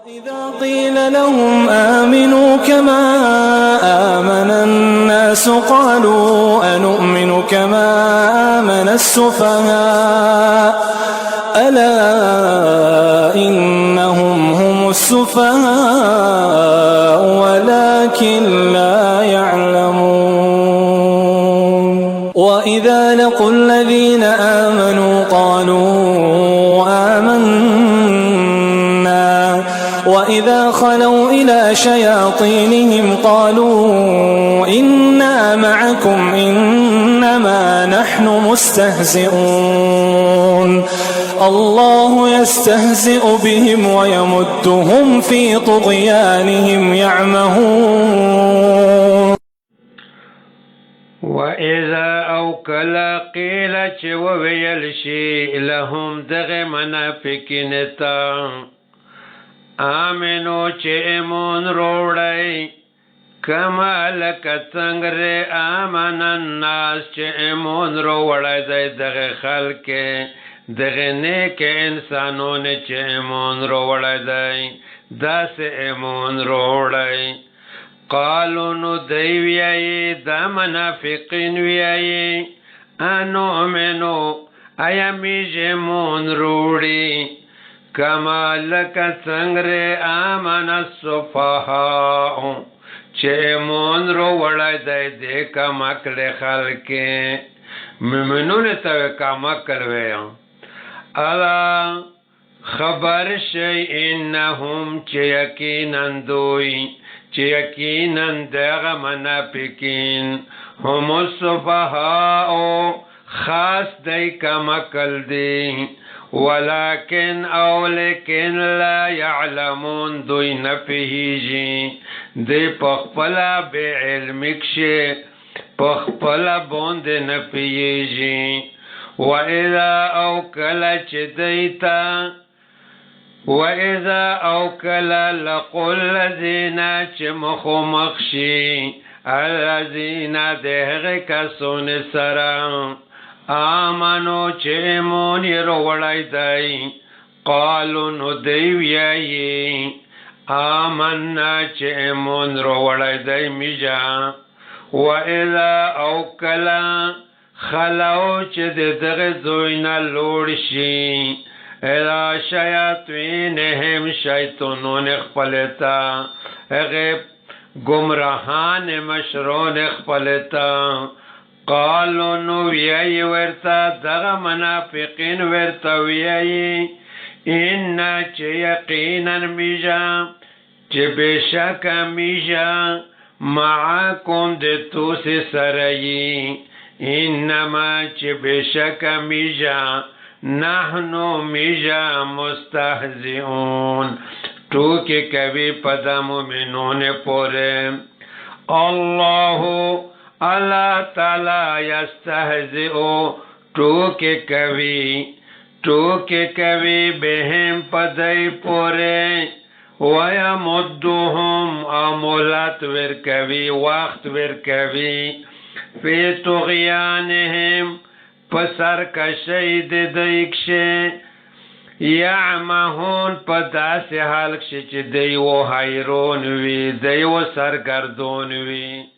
وإذا قيل لهم آمنوا كما آمن الناس قالوا أنؤمن كما آمن السفهاء ألا إنهم هم السفهاء ولكن لا يعلمون وإذا لقوا الذين آمنوا قالوا وإذا خلوا إلى شياطينهم قالوا إنا معكم إنما نحن مستهزئون الله يستهزئ بهم ويمدهم في طغيانهم يعمهون وإذا أوكل قيل وويل شيء لهم دغ منافقنتا آمنو چه امون روڑای کما لکا تنگر آمن الناس چه امون روڑای دای دغ خلق دغ نیک انسانون چه امون روڑای دای داس امون روڑای قالو نو دی ویائی دا منافقین ویائی انو منو ایمیج امون روڑی کما لکا سنگر آمن السفهاء چه مون رو وڑای دای دے کمکل خلقیں ممنون تاوی کمکل ویان الا خبر شئی انہم چه یقینن دوئی چه یقینن دیغ منافقین هم السفهاء خاص دای کمکل دی ولكن او لیکن لا يعلمون دوی نفهیجی دی پخپلا بے علمکشی پخپلا بوند نفهیجی وَإِذَا أَوْكَلَ چدیتا وَإِذَا أَوْكَلَ لَقُوا الَّذِينَ چمخو مخشی الَّذِينَ دهغ کسون سران آمنو چه مونی رو وڑای دای قالو نو دیویایی آمنا چه مون رو وڑای دای میجا و اذا اوکلا خلاو چه دغ زوینا لوڑشی اذا شیاطینهم شیطنون اخپلتا اغیب گمراهان مشرون اخپلتا قالو نو ویائی ورطا دغا منافقین ورطا ویائی اینا چه یقینا میجا چه بشک میجا معاکم ده توس سرئی انما چه بشک میجا نحنو میجا مستهزئون ٹوکی کبھی پدا مومنون پورے اللہ اللہ تعالی یستہزئو ٹوکے کبھی بہم پدائی پورے ویمدوہم امولات ورکوی وقت ورکوی فی طغیانہم پسر کشید دیکشے یعمہون پدا سے حلق شچ دیو حیرون وی دیو سرگردون وی